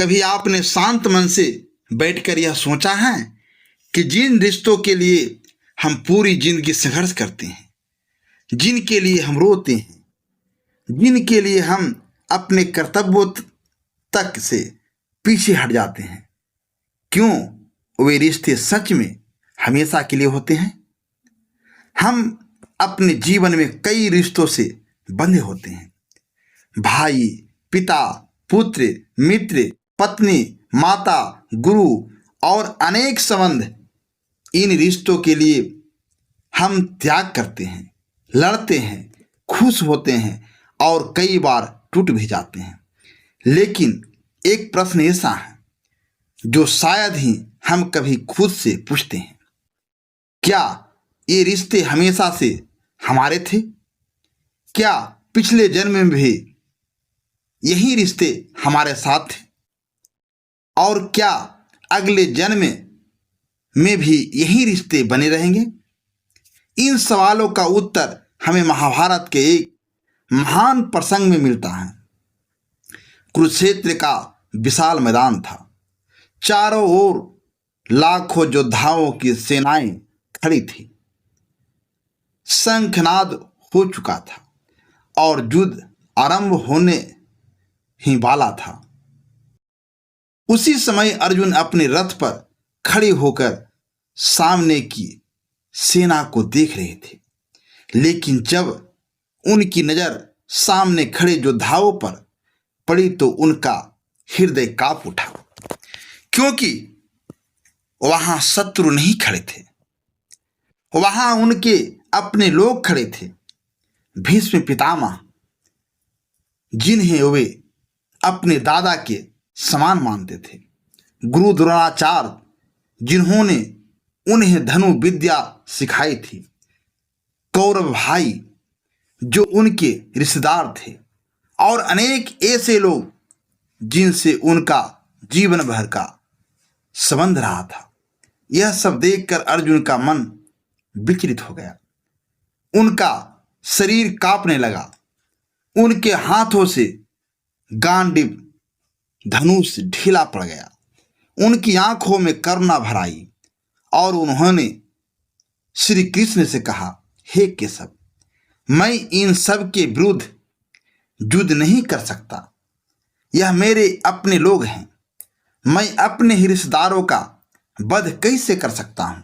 कभी आपने शांत मन से बैठकर यह सोचा है कि जिन रिश्तों के लिए हम पूरी जिंदगी संघर्ष करते हैं, जिनके लिए हम रोते हैं, जिनके लिए हम अपने कर्तव्यों तक से पीछे हट जाते हैं, क्यों वे रिश्ते सच में हमेशा के लिए होते हैं? हम अपने जीवन में कई रिश्तों से बंधे होते हैं। भाई, पिता, पुत्र, मित्र, पत्नी, माता, गुरु और अनेक संबंध। इन रिश्तों के लिए हम त्याग करते हैं, लड़ते हैं, खुश होते हैं और कई बार टूट भी जाते हैं। लेकिन एक प्रश्न ऐसा है जो शायद ही हम कभी खुद से पूछते हैं, क्या ये रिश्ते हमेशा से हमारे थे? क्या पिछले जन्म में भी यही रिश्ते हमारे साथ थे? और क्या अगले जन्म में भी यही रिश्ते बने रहेंगे? इन सवालों का उत्तर हमें महाभारत के एक महान प्रसंग में मिलता है। कुरुक्षेत्र का विशाल मैदान था। चारों ओर लाखों योद्धाओं की सेनाएं खड़ी थी। शंखनाद हो चुका था और युद्ध आरंभ होने ही वाला था। उसी समय अर्जुन अपने रथ पर खड़े होकर सामने की सेना को देख रहे थे। लेकिन जब उनकी नजर सामने खड़े योद्धाओं पर पड़ी तो उनका हृदय कांप उठा, क्योंकि वहां शत्रु नहीं खड़े थे, वहां उनके अपने लोग खड़े थे। भीष्म पितामह, जिन्हें वे अपने दादा के समान मानते थे, गुरु द्रोणाचार्य, जिन्होंने उन्हें धनु विद्या सिखाई थी, कौरव भाई जो उनके रिश्तेदार थे, और अनेक ऐसे लोग जिनसे उनका जीवन भर का संबंध रहा था। यह सब देखकर अर्जुन का मन विचलित हो गया। उनका शरीर कांपने लगा। उनके हाथों से गांडीव धनुष ढीला पड़ गया। उनकी आंखों में करुणा भर आई और उन्होंने श्री कृष्ण से कहा, हे केशव, मैं इन सब के विरुद्ध युद्ध नहीं कर सकता। यह मेरे अपने लोग हैं। मैं अपने ही रिश्तेदारों का वध कैसे कर सकता हूं?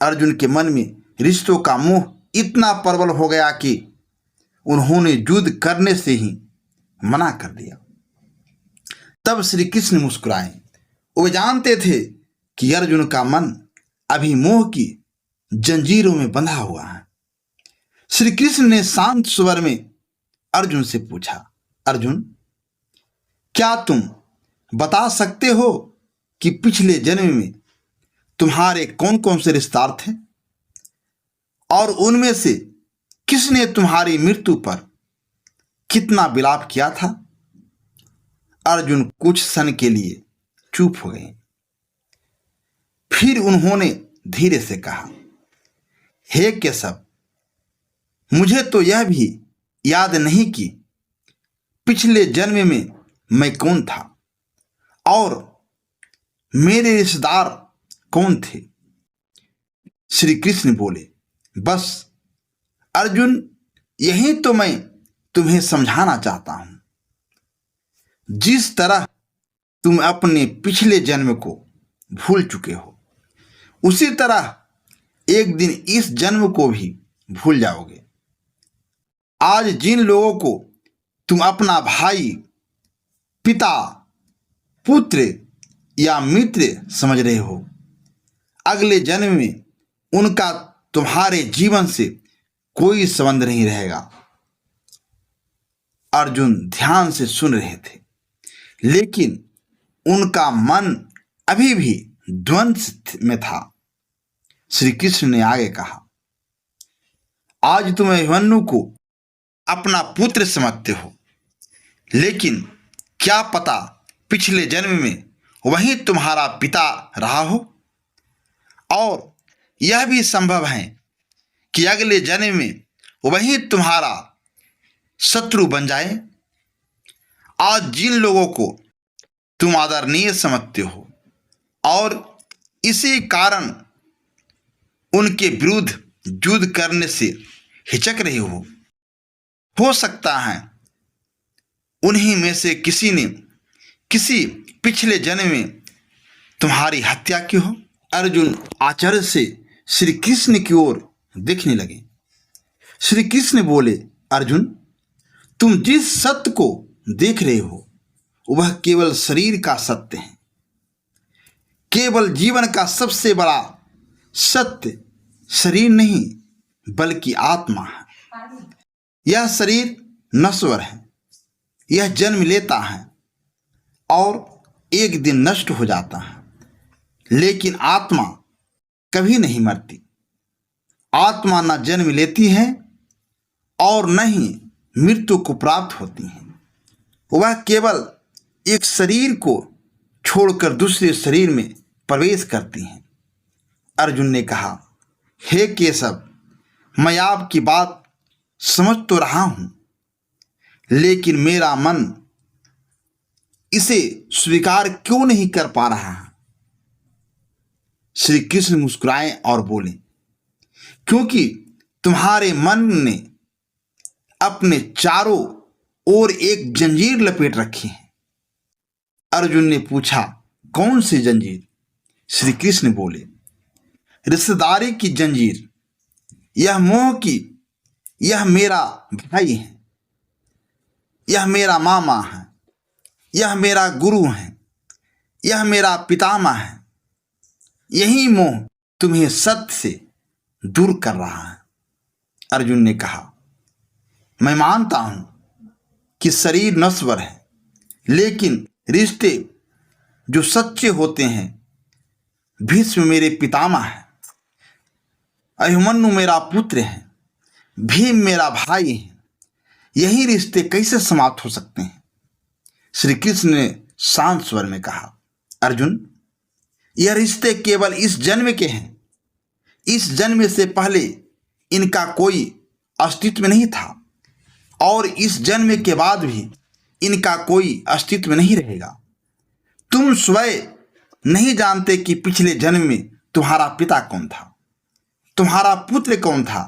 अर्जुन के मन में रिश्तों का मोह इतना प्रबल हो गया कि उन्होंने युद्ध करने से ही मना कर दिया। तब श्री कृष्ण मुस्कुराए। वे जानते थे कि अर्जुन का मन अभी मोह की जंजीरों में बंधा हुआ है। श्री कृष्ण ने शांत स्वर में अर्जुन से पूछा, अर्जुन, क्या तुम बता सकते हो कि पिछले जन्म में तुम्हारे कौन कौन से रिश्तेदार थे और उनमें से किसने तुम्हारी मृत्यु पर कितना विलाप किया था? अर्जुन कुछ क्षण के लिए चुप हो गए। फिर उन्होंने धीरे से कहा, हे केशव, मुझे तो यह भी याद नहीं कि पिछले जन्म में मैं कौन था और मेरे रिश्तेदार कौन थे। श्री कृष्ण बोले, बस अर्जुन, यही तो मैं तुम्हें समझाना चाहता हूं। जिस तरह तुम अपने पिछले जन्म को भूल चुके हो, उसी तरह एक दिन इस जन्म को भी भूल जाओगे। आज जिन लोगों को तुम अपना भाई, पिता, पुत्र या मित्र समझ रहे हो, अगले जन्म में उनका तुम्हारे जीवन से कोई संबंध नहीं रहेगा। अर्जुन ध्यान से सुन रहे थे, लेकिन उनका मन अभी भी द्वंद्व में था। श्री कृष्ण ने आगे कहा, आज तुम अभिमन्यु को अपना पुत्र समझते हो, लेकिन क्या पता पिछले जन्म में वही तुम्हारा पिता रहा हो, और यह भी संभव है कि अगले जन्म में वही तुम्हारा शत्रु बन जाए। आज जिन लोगों को तुम आदरणीय समझते हो और इसी कारण उनके विरुद्ध युद्ध करने से हिचक रहे हो सकता है उन्हीं में से किसी ने किसी पिछले जन्म में तुम्हारी हत्या की हो। अर्जुन आश्चर्य से श्री कृष्ण की ओर देखने लगे। श्री कृष्ण बोले, अर्जुन, तुम जिस सत्य को देख रहे हो वह केवल शरीर का सत्य है। केवल जीवन का सबसे बड़ा सत्य शरीर नहीं बल्कि आत्मा है। यह शरीर नश्वर है, यह जन्म लेता है और एक दिन नष्ट हो जाता है, लेकिन आत्मा कभी नहीं मरती। आत्मा न जन्म लेती है और न ही मृत्यु को प्राप्त होती है। वह केवल एक शरीर को छोड़कर दूसरे शरीर में प्रवेश करती हैं। अर्जुन ने कहा, हे केशव, मैं आपकी बात समझ तो रहा हूं, लेकिन मेरा मन इसे स्वीकार क्यों नहीं कर पा रहा है। श्री कृष्ण मुस्कुराए और बोले, क्योंकि तुम्हारे मन ने अपने चारों ओर एक जंजीर लपेट रखी है। अर्जुन ने पूछा, कौन सी जंजीर? श्री कृष्ण बोले, रिश्तेदारी की जंजीर, यह मोह की। यह मेरा भाई है, यह मेरा मामा है, यह मेरा गुरु है, यह मेरा पितामह है। यही मोह तुम्हें सत्य से दूर कर रहा है। अर्जुन ने कहा, मैं मानता हूं कि शरीर नश्वर है, लेकिन रिश्ते जो सच्चे होते हैं, भीष्म मेरे पितामह है, अभिमन्यु मेरा पुत्र है, भीम मेरा भाई है, यही रिश्ते कैसे समाप्त हो सकते हैं? श्री कृष्ण ने शांत स्वर में कहा, अर्जुन, यह रिश्ते केवल इस जन्म के हैं। इस जन्म से पहले इनका कोई अस्तित्व नहीं था और इस जन्म के बाद भी इनका कोई अस्तित्व नहीं रहेगा। तुम स्वयं नहीं जानते कि पिछले जन्म में तुम्हारा पिता कौन था, तुम्हारा पुत्र कौन था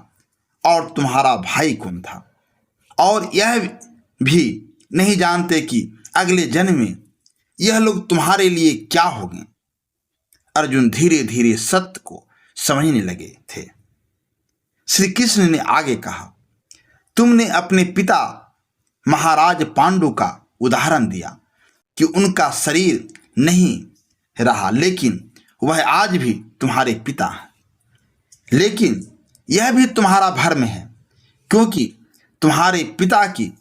और तुम्हारा भाई कौन था, और यह भी नहीं जानते कि अगले जन्म में यह लोग तुम्हारे लिए क्या होंगे। अर्जुन धीरे धीरे सत्य को समझने लगे थे। श्री कृष्ण ने आगे कहा, तुमने अपने पिता महाराज पांडु का उदाहरण दिया कि उनका शरीर नहीं रहा, लेकिन वह आज भी तुम्हारे पिता हैं। लेकिन यह भी तुम्हारा भ्रम है, क्योंकि तुम्हारे पिता की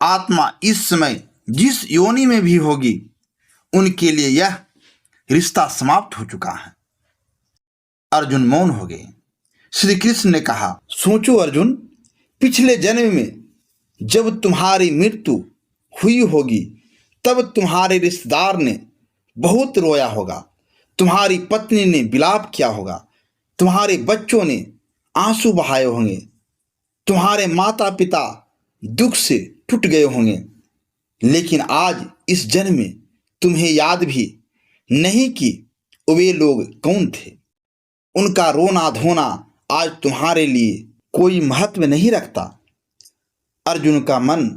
आत्मा इस समय जिस योनि में भी होगी, उनके लिए यह रिश्ता समाप्त हो चुका है। अर्जुन मौन हो गए। श्री कृष्ण ने कहा, सोचो अर्जुन, पिछले जन्म में जब तुम्हारी मृत्यु हुई होगी तब तुम्हारे रिश्तेदार ने बहुत रोया होगा, तुम्हारी पत्नी ने विलाप किया होगा, तुम्हारे बच्चों ने आंसू बहाए होंगे, तुम्हारे माता पिता दुख से टूट गए होंगे। लेकिन आज इस जन्म में तुम्हें याद भी नहीं कि वे लोग कौन थे। उनका रोना धोना आज तुम्हारे लिए कोई महत्व नहीं रखता। अर्जुन का मन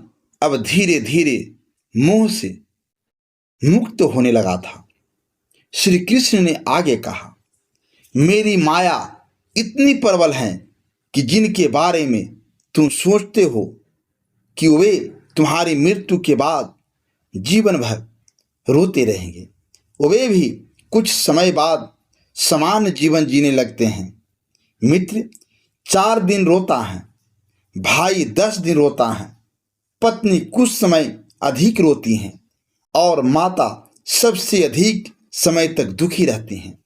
अब धीरे धीरे मोह से मुक्त होने लगा था। श्री कृष्ण ने आगे कहा, मेरी माया इतनी प्रबल है कि जिनके बारे में तुम सोचते हो कि वे तुम्हारी मृत्यु के बाद जीवन भर रोते रहेंगे, वे भी कुछ समय बाद सामान्य जीवन जीने लगते हैं। मित्र 4 दिन रोता है, भाई 10 दिन रोता है, पत्नी कुछ समय अधिक रोती हैं और माता सबसे अधिक समय तक दुखी रहती हैं।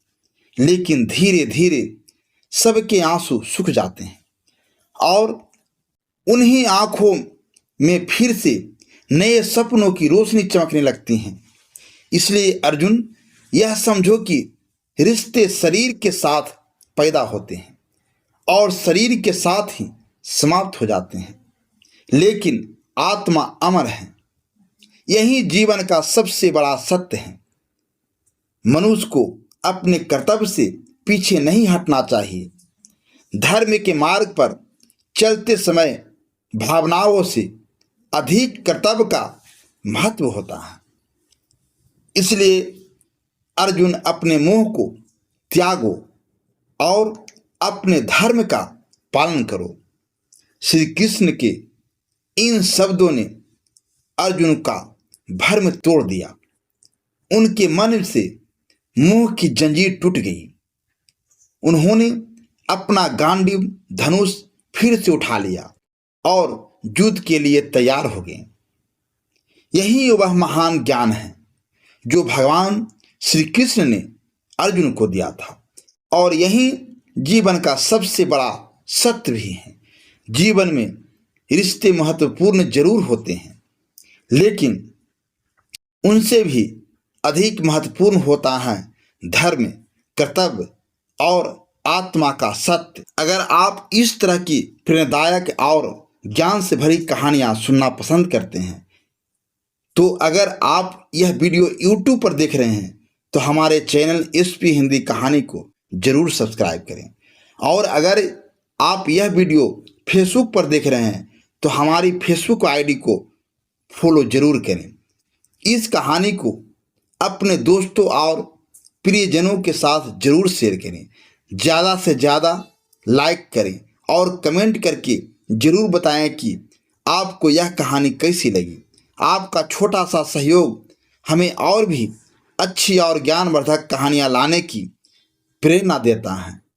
लेकिन धीरे धीरे सबके आंसू सूख जाते हैं और उन्हीं आंखों में फिर से नए सपनों की रोशनी चमकने लगती हैं। इसलिए अर्जुन, यह समझो कि रिश्ते शरीर के साथ पैदा होते हैं और शरीर के साथ ही समाप्त हो जाते हैं, लेकिन आत्मा अमर है। यही जीवन का सबसे बड़ा सत्य है। मनुष्य को अपने कर्तव्य से पीछे नहीं हटना चाहिए। धर्म के मार्ग पर चलते समय भावनाओं से अधिक कर्तव्य का महत्व होता है। इसलिए अर्जुन अपने मोह को त्यागो और अपने धर्म का पालन करो। श्री कृष्ण के इन शब्दों ने अर्जुन का भ्रम तोड़ दिया। उनके मन से मोह की जंजीर टूट गई। उन्होंने अपना गांडीव धनुष फिर से उठा लिया और युद्ध के लिए तैयार हो गए। यही वह महान ज्ञान है जो भगवान श्री कृष्ण ने अर्जुन को दिया था, और यही जीवन का सबसे बड़ा सत्य भी है। जीवन में रिश्ते महत्वपूर्ण जरूर होते हैं, लेकिन उनसे भी अधिक महत्वपूर्ण होता है धर्म, कर्तव्य और आत्मा का सत्य। अगर आप इस तरह की प्रेरणादायक और ज्ञान से भरी कहानियां सुनना पसंद करते हैं, तो अगर आप यह वीडियो YouTube पर देख रहे हैं तो हमारे चैनल SP हिंदी कहानी को जरूर सब्सक्राइब करें, और अगर आप यह वीडियो फेसबुक पर देख रहे हैं तो हमारी फेसबुक ID को फॉलो जरूर करें। इस कहानी को अपने दोस्तों और प्रियजनों के साथ जरूर शेयर करें। ज़्यादा से ज़्यादा लाइक करें और कमेंट करके जरूर बताएं कि आपको यह कहानी कैसी लगी। आपका छोटा सा सहयोग हमें और भी अच्छी और ज्ञानवर्धक कहानियाँ लाने की प्रेरणा देता है।